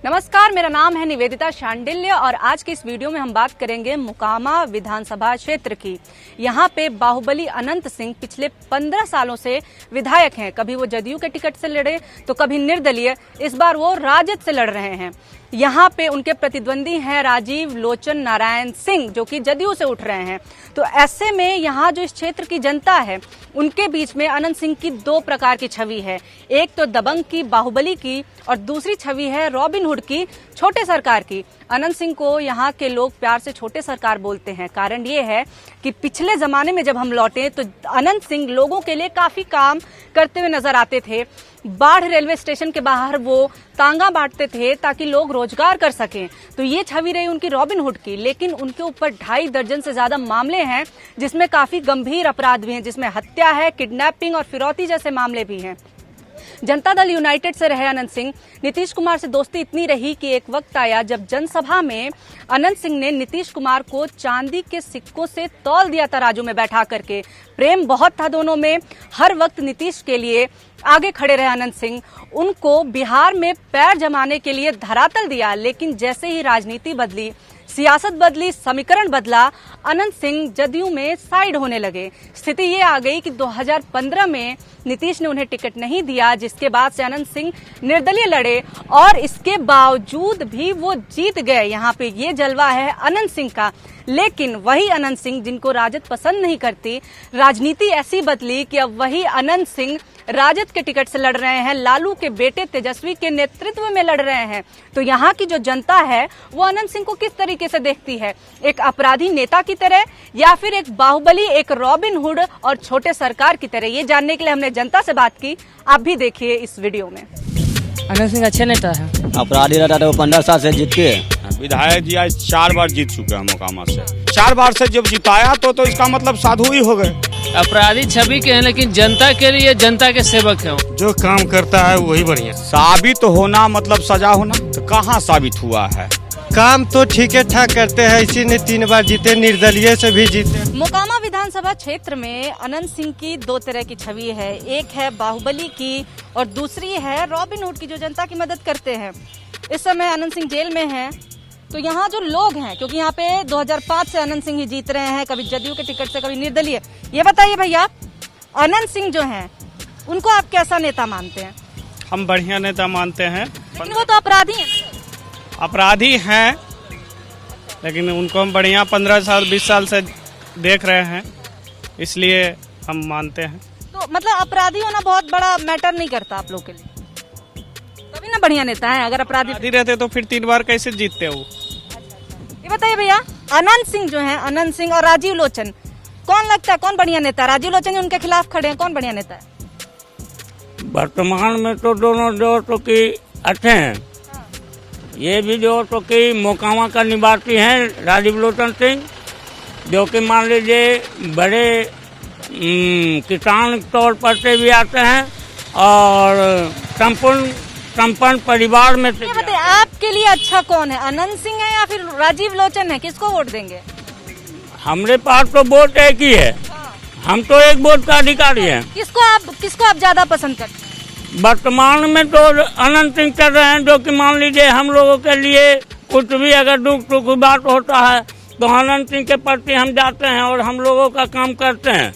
नमस्कार, मेरा नाम है निवेदिता शांडिल्य और आज के इस वीडियो में हम बात करेंगे मोकामा विधानसभा क्षेत्र की। यहाँ पे बाहुबली अनंत सिंह पिछले 15 सालों से विधायक हैं। कभी वो जदयू के टिकट से लड़े तो कभी निर्दलीय, इस बार वो राजद से लड़ रहे हैं। यहाँ पे उनके प्रतिद्वंदी हैं राजीव लोचन नारायण सिंह, जो कि जदयू से उठ रहे हैं। तो ऐसे में यहाँ जो इस क्षेत्र की जनता है उनके बीच में अनंत सिंह की दो प्रकार की छवि है। एक तो दबंग की, बाहुबली की, और दूसरी छवि है रॉबिन हुड की, छोटे सरकार की। अनंत सिंह को यहाँ के लोग प्यार से छोटे सरकार बोलते हैं। कारण ये है कि पिछले जमाने में जब हम लौटे तो अनंत सिंह लोगों के लिए काफी काम करते हुए नजर आते थे। बाढ़ रेलवे स्टेशन के बाहर वो तांगा बांटते थे ताकि लोग रोजगार कर सकें। तो ये छवि रही उनकी रॉबिन हुड की। लेकिन उनके ऊपर 2.5 दर्जन से ज्यादा मामले हैं, जिसमें काफी गंभीर अपराध भी हैं, जिसमें हत्या है, किडनैपिंग और फिरौती जैसे मामले भी हैं। जनता दल यूनाइटेड से रहे अनंत सिंह। नीतीश कुमार से दोस्ती इतनी रही कि एक वक्त आया जब जनसभा में अनंत सिंह ने नीतीश कुमार को चांदी के सिक्कों से तौल दिया तराजू में बैठा करके। प्रेम बहुत था दोनों में। हर वक्त नीतीश के लिए आगे खड़े रहे अनंत सिंह। उनको बिहार में पैर जमाने के लिए धरातल दिया। लेकिन जैसे ही राजनीति बदली, सियासत बदली, समीकरण बदला, अनंत सिंह जदयू में साइड होने लगे। स्थिति ये आ गई कि 2015 में नीतीश ने उन्हें टिकट नहीं दिया, जिसके बाद से अनंत सिंह निर्दलीय लड़े और इसके बावजूद भी वो जीत गए। यहाँ पे ये जलवा है अनंत सिंह का। लेकिन वही अनंत सिंह जिनको राजद पसंद नहीं करती, राजनीति ऐसी बदली कि अब वही अनंत सिंह राजद के टिकट से लड़ रहे हैं, लालू के बेटे तेजस्वी के नेतृत्व में लड़ रहे हैं। तो यहाँ की जो जनता है वो अनंत सिंह को किस तरीके से देखती है, एक अपराधी नेता की तरह या फिर एक बाहुबली, एक रॉबिन हुड और छोटे सरकार की तरह? ये जानने के लिए हमने जनता से बात की। आप भी देखिए इस वीडियो में। अनंत सिंह अच्छे नेता है। अपराधी रहता था वो 15 साल से जीत के। विधायक जी आज 4 बार जीत चुके हैं मोकामा से। 4 बार से जब जिताया तो इसका मतलब साधु ही हो गए। अपराधी छवि के हैं लेकिन जनता के लिए, जनता के सेवक हैं। जो काम करता है वही बढ़िया। साबित होना मतलब सजा होना, तो कहाँ साबित हुआ है? काम तो ठीक ठाक करते हैं, इसी ने 3 बार जीते, निर्दलीय से भी जीते। मोकामा विधानसभा क्षेत्र में अनंत सिंह की दो तरह की छवि है। एक है बाहुबली की और दूसरी है रॉबिन हुड की, जो जनता की मदद करते हैं। इस समय अनंत सिंह जेल में हैं। तो यहाँ जो लोग हैं, क्योंकि यहाँ पे 2005 से अनंत सिंह ही जीत रहे हैं, कभी जदयू के टिकट से, कभी निर्दलीय। ये बताइए भैया, अनंत सिंह जो हैं उनको आप कैसा नेता मानते हैं? हम बढ़िया नेता मानते हैं। लेकिन वो तो अपराधी हैं। अपराधी हैं लेकिन उनको हम बढ़िया 15 साल 20 साल से देख रहे हैं, इसलिए हम मानते हैं। तो मतलब अपराधी होना बहुत बड़ा मैटर नहीं करता आप लोग के लिए? तभी ना बढ़िया नेता है। अगर अपराधी रहते तो फिर 3 बार कैसे जीतते वो? ये बताइए भैया, अनंत सिंह जो हैं, अनंत सिंह और राजीव लोचन, कौन लगता है कौन बढ़िया नेता है? राजीव लोचन जो उनके खिलाफ खड़े हैं, कौन बढ़िया नेता है? वर्तमान में तो दोनों जो तो की अच्छे हैं। ये भी जो तो की मोकामा का निवासी हैं राजीव लोचन सिंह, जो कि मान लीजिए बड़े किसान तौर पर से भी आते हैं और संपन्न परिवार में से। बताइए, आपके लिए अच्छा कौन है, अनंत सिंह है या फिर राजीव लोचन है? किसको वोट देंगे? हमारे पास तो वोट एक ही है। हम तो एक वोट का अधिकारी हैं। किसको आप ज्यादा पसंद करते हैं? वर्तमान में तो अनंत सिंह चल रहे हैं, जो कि मान लीजिए हम लोगों के लिए कुछ भी अगर दुख की बात होता है तो अनंत सिंह के प्रति हम जाते हैं और हम लोगों का काम करते हैं।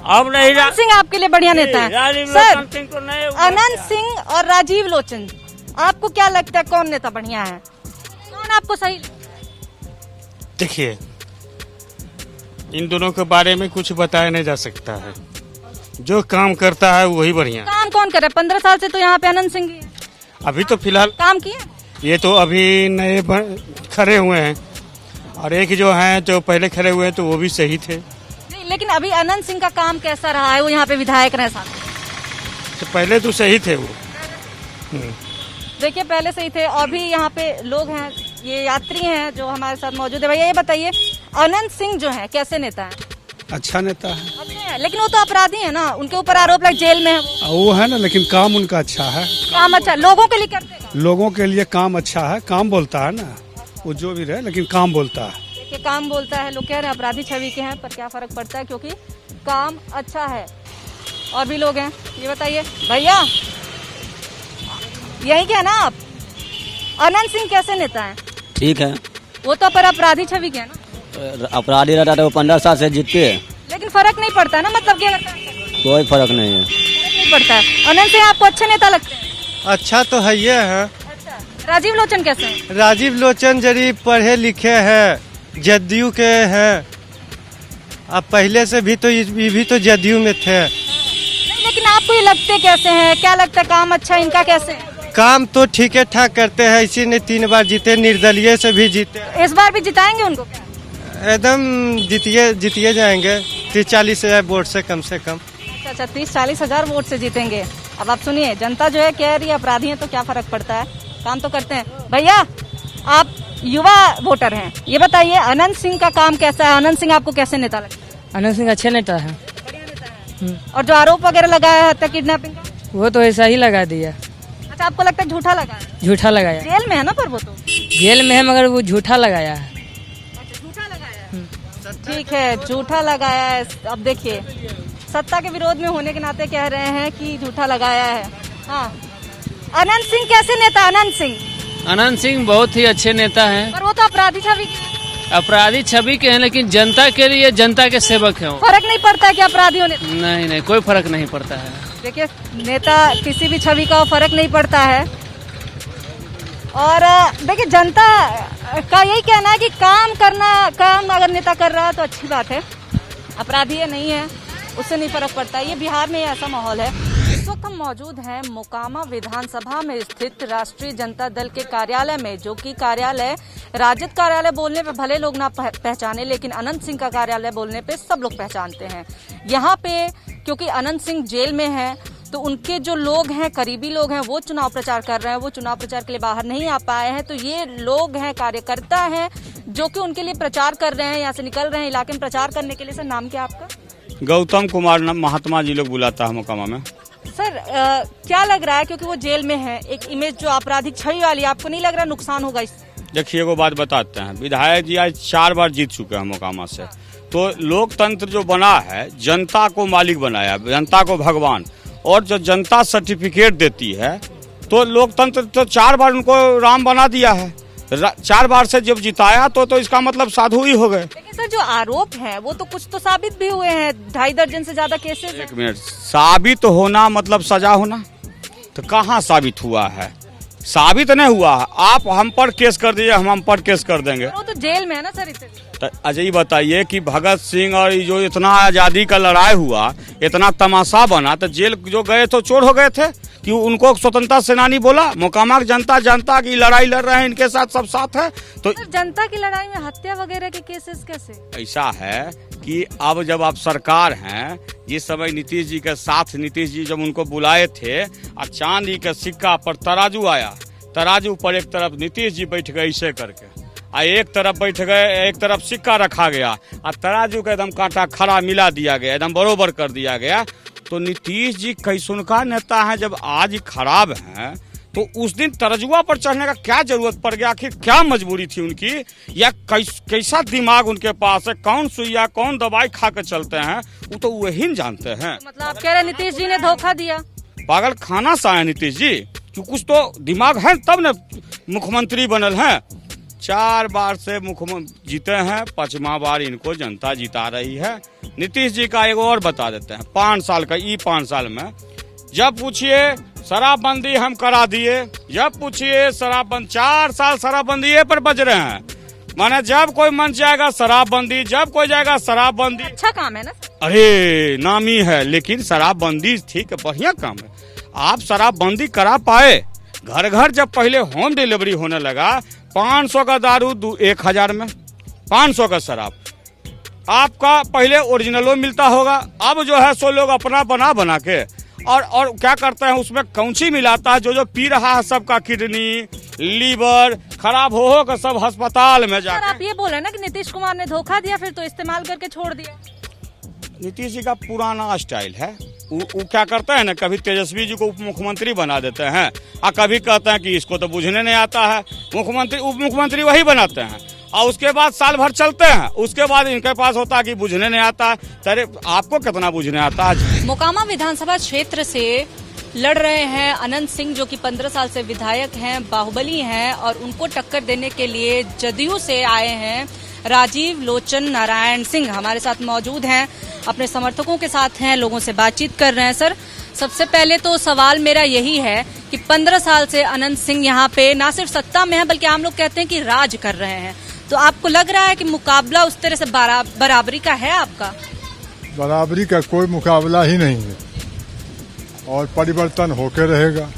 अब नहीं, अनंत सिंह आपके लिए बढ़िया नेता है? राजीव सिंह तो नहीं। अनंत सिंह और राजीव लोचन, आपको क्या लगता है कौन नेता बढ़िया है, कौन आपको सही? देखिए, इन दोनों के बारे में कुछ बताया नहीं जा सकता है। जो काम करता है वही बढ़िया। काम कौन करे? 15 साल से तो यहाँ पे अनंत सिंह ही है। अभी तो फिलहाल काम किए? ये तो अभी नए खड़े हुए हैं और एक जो हैं जो पहले खड़े हुए हैं तो वो भी सही थे। नहीं, लेकिन अभी अनंत सिंह का काम कैसा रहा है? वो यहाँ पे विधायक रहे साथ। तो पहले तो सही थे वो। देखिए, पहले सही थे। और भी यहाँ पे लोग हैं, ये यात्री हैं जो हमारे साथ मौजूद है। भैया ये बताइए, अनंत सिंह जो है कैसे नेता है? अच्छा नेता है। अच्छे हैं, लेकिन वो तो अपराधी है ना, उनके ऊपर आरोप लग, जेल में है वो है ना, लेकिन काम उनका अच्छा है। काम अच्छा लोगों के लिए करते हैं। लोगों के लिए काम अच्छा है, काम बोलता है ना, वो जो भी रहे लेकिन काम बोलता है। देखिए, काम बोलता है। लोग कह रहे हैं अपराधी छवि के हैं, पर क्या फर्क पड़ता है, क्योंकि काम अच्छा है। और भी लोग हैं। ये बताइए भैया, यही क्या ना आप? अनंत सिंह कैसे नेता है? ठीक है। वो तो पर अपराधी छवि के है ना, अपराधी रहता तो वो 15 साल से जीतते। लेकिन फर्क नहीं पड़ता ना, मतलब क्या लगता है? कोई फर्क नहीं है। फर्क नहीं पड़ता है। अनंत सिंह आपको अच्छे नेता लगते हैं? अच्छा तो है ये है। अच्छा, राजीव लोचन कैसे हैं? राजीव लोचन जरी पढ़े लिखे हैं, जदयू के हैं। अब पहले से भी तो ये भी तो जदयू में थे। नहीं, लेकिन आपको ये लगते कैसे हैं? क्या लगता है काम अच्छा है इनका कैसे है? काम तो ठीक ठाक करते हैं, इसी ने 3 बार जीते, निर्दलीय से भी जीते। इस बार भी जिताएंगे उनको क्या? एकदम जीतिए जाएंगे 30-40 हजार वोट से कम से कम। अच्छा, 30-40 हजार वोट से जीतेंगे। अब आप सुनिए, जनता जो है कह रही है अपराधी हैं तो क्या फर्क पड़ता है, काम तो करते हैं। भैया, आप युवा वोटर हैं, ये बताइए अनंत सिंह का काम कैसा है? अनंत सिंह आपको कैसे नेता लगता है? अनंत सिंह अच्छे नेता है। बढ़िया नेता है। और जो आरोप वगैरह लगाया है हत्या किडनैपिंग का, वो तो ऐसा ही लगा दिया, अच्छा आपको लगता है झूठा लगाया है? झूठा लगाया। जेल में है ना, पर वो तो जेल में है मगर वो झूठा लगाया है। अच्छा, झूठा लगाया है। ठीक है, झूठा लगाया है। अब देखिए, सत्ता के विरोध में होने के नाते कह रहे हैं कि झूठा लगाया है। हाँ, अनंत सिंह कैसे नेता? अनंत सिंह अनंत सिंह बहुत ही अच्छे नेता हैं। पर वो तो अपराधी छवि के हैं। अपराधी छवि के हैं, लेकिन जनता के लिए जनता के सेवक हैं वो। फर्क नहीं पड़ता है कि अपराधी होने? नहीं, कोई फर्क नहीं पड़ता है। देखिए, नेता किसी भी छवि का फर्क नहीं पड़ता है। और देखिए, जनता का यही कहना है कि काम अगर नेता कर रहा है तो अच्छी बात है, अपराधी है नहीं है उससे नहीं फर्क पड़ता। ये बिहार में ऐसा माहौल है। इस वक्त हम मौजूद हैं मोकामा विधानसभा में स्थित राष्ट्रीय जनता दल के कार्यालय में, जो कि कार्यालय राजद कार्यालय बोलने पे भले लोग ना पहचाने, लेकिन अनंत सिंह का कार्यालय बोलने पे सब लोग पहचानते हैं। यहाँ पे क्योंकि अनंत सिंह जेल में है, तो उनके जो लोग हैं, करीबी लोग हैं, वो चुनाव प्रचार कर रहे हैं। वो चुनाव प्रचार के लिए बाहर नहीं आ पाए हैं, तो ये लोग हैं, कार्यकर्ता हैं, जो कि उनके लिए प्रचार कर रहे हैं, यहाँ से निकल रहे हैं इलाके में प्रचार करने के लिए। सर, नाम क्या आपका? गौतम कुमार महात्मा जी लोग बुलाता है मोकामा में। सर, क्या लग रहा है, क्योंकि वो जेल में है, एक इमेज जो आपराधिक छवि वाली, आपको नहीं लग रहा नुकसान होगा इससे? देखिए, वो बात बताते हैं, विधायक जी आज 4 बार जीत चुके हैं मोकामा से। तो लोकतंत्र जो बना है, जनता को मालिक बनाया, जनता को भगवान, और जो जनता सर्टिफिकेट देती है, तो लोकतंत्र तो 4 बार उनको राम बना दिया है। 4 बार से जब जिताया तो इसका मतलब साधु ही हो गए। लेकिन सर, जो आरोप है वो तो कुछ तो साबित भी हुए हैं, 2.5 दर्जन से ज्यादा केसेस हैं। 1 मिनट, साबित होना मतलब सजा होना? तो कहाँ साबित हुआ है? साबित नहीं हुआ है। आप हम पर केस कर दीजिए, हम पर केस कर देंगे। वो तो जेल में है ना सर। इसे तो अच्छा ये बताइए कि भगत सिंह और जो इतना आजादी का लड़ाई हुआ, इतना तमाशा बना, तो जेल जो गए तो चोर हो गए थे कि उनको स्वतंत्रता सेनानी बोला? मोकामा की जनता की लड़ाई लड़ रहे हैं, इनके साथ सब साथ है। तो जनता की लड़ाई में हत्या वगैरह के केसेस कैसे? ऐसा है कि अब जब आप सरकार हैं, जिस समय नीतीश जी के साथ, नीतीश जी जब उनको बुलाए थे और चांदी के सिक्का पर तराजू आया, तराजू पर एक तरफ नीतीश जी बैठ गए ऐसे करके, और एक तरफ बैठ गए, एक तरफ सिक्का रखा गया और तराजू का एकदम कांटा खड़ा मिला दिया गया, एकदम बरोबर कर दिया गया। तो नीतीश जी कैसुनका नेता है, जब आज खराब हैं तो उस दिन तराजुआ पर चढ़ने का क्या जरूरत पड़ गया? आखिर क्या मजबूरी थी उनकी, या कैसा दिमाग उनके पास है, कौन सुइया कौन दवाई खा के चलते हैं, वो तो वही जानते हैं। मतलब आप कह रहे नीतीश जी ने धोखा दिया? पागल खाना सा है नीतीश जी, कि कुछ तो दिमाग है तब न मुख्यमंत्री बनल हैं। 4 बार से मुख्यमंत्री जीते हैं, 5वां बार इनको जनता जिता रही है। नीतीश जी का एक और बता देते हैं, 5 साल का, 5 साल में जब पूछिए शराबबंदी हम करा दिए, जब पूछिए शराबबंदी, 4 साल शराबबंदी पर बज रहे हैं। माने जब कोई मंच जाएगा शराबबंदी, जब कोई जाएगा शराबबंदी। अच्छा काम है ना? अरे नामी है, लेकिन शराबबंदी ठीक है, बढ़िया काम है। आप शराबबंदी करा पाए? घर घर जब पहले होम डिलीवरी होने लगा, 500 का दारू 1000 में, 500 का शराब आपका पहले ओरिजिनलो मिलता होगा। अब जो है सो लोग अपना बना के और क्या करते हैं, उसमें कौन-सी मिलाता है, जो पी रहा है सबका किडनी लीवर खराब हो कर सब अस्पताल में जाकर। आप ये बोल रहे हैं ना कि नीतीश कुमार ने धोखा दिया, फिर तो इस्तेमाल करके छोड़ दिया? नीतीश जी का पुराना स्टाइल है, वो क्या करते हैं ना, कभी तेजस्वी जी को उप मुख्यमंत्री बना देते हैं और कभी कहते हैं कि इसको तो बुझने नहीं आता है, मुख्यमंत्री उप मुख्यमंत्री वही बनाते हैं, और उसके बाद साल भर चलते हैं, उसके बाद इनके पास होता है कि बुझने नहीं आता है। अरे आपको कितना बुझने आता है? मोकामा विधानसभा क्षेत्र से लड़ रहे हैं अनंत सिंह, जो कि 15 साल से विधायक हैं, बाहुबली हैं, और उनको टक्कर देने के लिए जदयू से आए हैं राजीव लोचन नारायण सिंह हमारे साथ मौजूद हैं, अपने समर्थकों के साथ हैं, लोगों से बातचीत कर रहे हैं। सर, सबसे पहले तो सवाल मेरा यही है कि 15 साल से अनंत सिंह यहाँ पे ना सिर्फ सत्ता में है, बल्कि हम लोग कहते हैं कि राज कर रहे हैं, तो आपको लग रहा है कि मुकाबला उस तरह से बराबरी का है आपका? बराबरी का कोई मुकाबला ही नहीं है और परिवर्तन होकर रहेगा,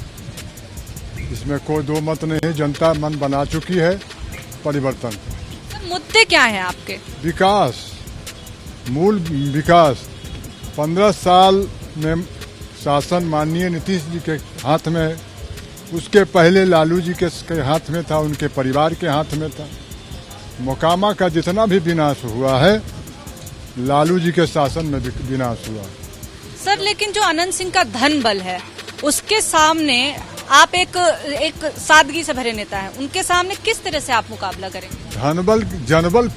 इसमें कोई दो मत नहीं है। जनता मन बना चुकी है परिवर्तन। सर, मुद्दे क्या हैं आपके? विकास, मूल विकास। 15 साल में शासन माननीय नीतीश जी के हाथ में, उसके पहले लालू जी के हाथ में था, उनके परिवार के हाथ में था। मोकामा का जितना भी विनाश हुआ है लालू जी के शासन में विनाश हुआ। सर, लेकिन जो अनंत सिंह का धन बल है, उसके सामने आप एक सादगी से भरे नेता हैं, उनके सामने किस तरह से आप मुकाबला करेंगे? धनबल जनबल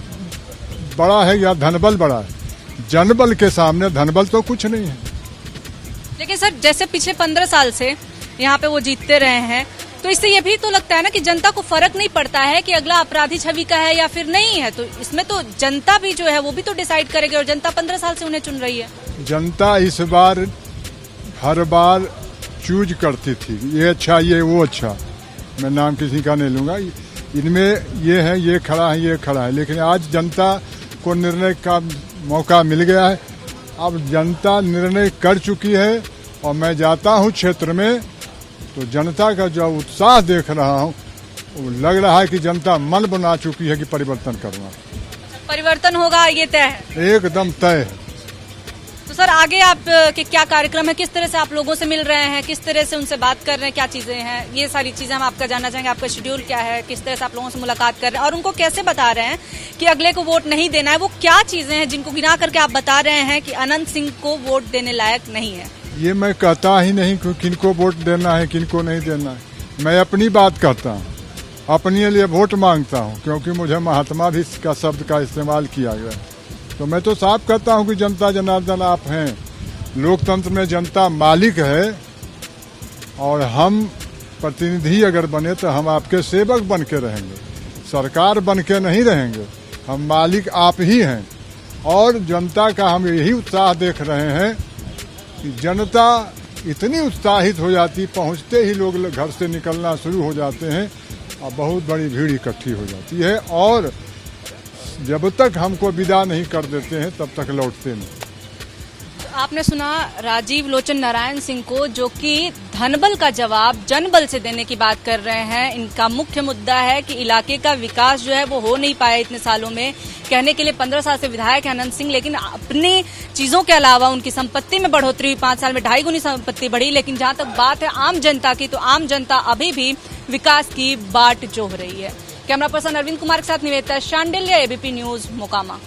बड़ा है या धनबल बड़ा है? जनबल के सामने धनबल तो कुछ नहीं है। लेकिन सर, जैसे पिछले 15 साल से यहाँ पे वो जीतते रहे हैं, तो इससे ये भी तो लगता है ना कि जनता को फर्क नहीं पड़ता है कि अगला अपराधी छवि का है या फिर नहीं है, तो इसमें तो जनता भी जो है वो भी तो डिसाइड करेगी, और जनता 15 साल से उन्हें चुन रही है। जनता इस बार हर बार चूज करती थी, ये अच्छा, ये वो अच्छा, मैं नाम किसी का नहीं लूंगा, इनमें ये है, ये खड़ा है, ये खड़ा है, लेकिन आज जनता को निर्णय का मौका मिल गया है। अब जनता निर्णय कर चुकी है और मैं जाता हूं क्षेत्र में तो जनता का जो उत्साह देख रहा हूं, वो लग रहा है कि जनता मन बना चुकी है कि परिवर्तन करना। परिवर्तन होगा, ये तय है? एकदम तय है। तो सर, आगे आप के क्या कार्यक्रम है, किस तरह से आप लोगों से मिल रहे हैं, किस तरह से उनसे बात कर रहे हैं, क्या चीजें हैं, ये सारी चीजें हम आपका जानना चाहेंगे। आपका शेड्यूल क्या है, किस तरह से आप लोगों से मुलाकात कर रहे हैं, और उनको कैसे बता रहे हैं कि अगले को वोट नहीं देना है? वो क्या चीजें हैं जिनको गिना करके आप बता रहे हैं कि अनंत सिंह को वोट देने लायक नहीं है? ये मैं कहता ही नहीं कि किनको वोट देना है, किनको नहीं देना है। मैं अपनी बात कहता हूँ, अपने लिए वोट मांगता हूँ, क्योंकि मुझे महात्मा भी का शब्द का इस्तेमाल किया गया। तो मैं तो साफ कहता हूँ कि जनता जनार्दन आप हैं। लोकतंत्र में जनता मालिक है और हम प्रतिनिधि अगर बने तो हम आपके सेवक बन के रहेंगे, सरकार बन के नहीं रहेंगे। हम मालिक आप ही हैं और जनता का हम यही उत्साह देख रहे हैं कि जनता इतनी उत्साहित हो जाती, पहुंचते ही लोग घर से निकलना शुरू हो जाते हैं और बहुत बड़ी भीड़ इकट्ठी हो जाती है, और जब तक हमको विदा नहीं कर देते हैं तब तक लौटते नहीं। आपने सुना राजीव लोचन नारायण सिंह को, जो कि धनबल का जवाब जनबल से देने की बात कर रहे हैं। इनका मुख्य मुद्दा है कि इलाके का विकास जो है वो हो नहीं पाया इतने सालों में। कहने के लिए 15 साल से विधायक है अनंत सिंह, लेकिन अपनी चीजों के अलावा उनकी संपत्ति में बढ़ोतरी हुई, 5 साल में 2.5 गुनी संपत्ति बढ़ी। लेकिन जहां तक बात है आम जनता की, तो आम जनता अभी भी विकास की बाट जोह रही है। कैमरा पर्सन अरविंद कुमार के साथ निवेदिता शांडिल्य, एबीपी न्यूज, मोकामा।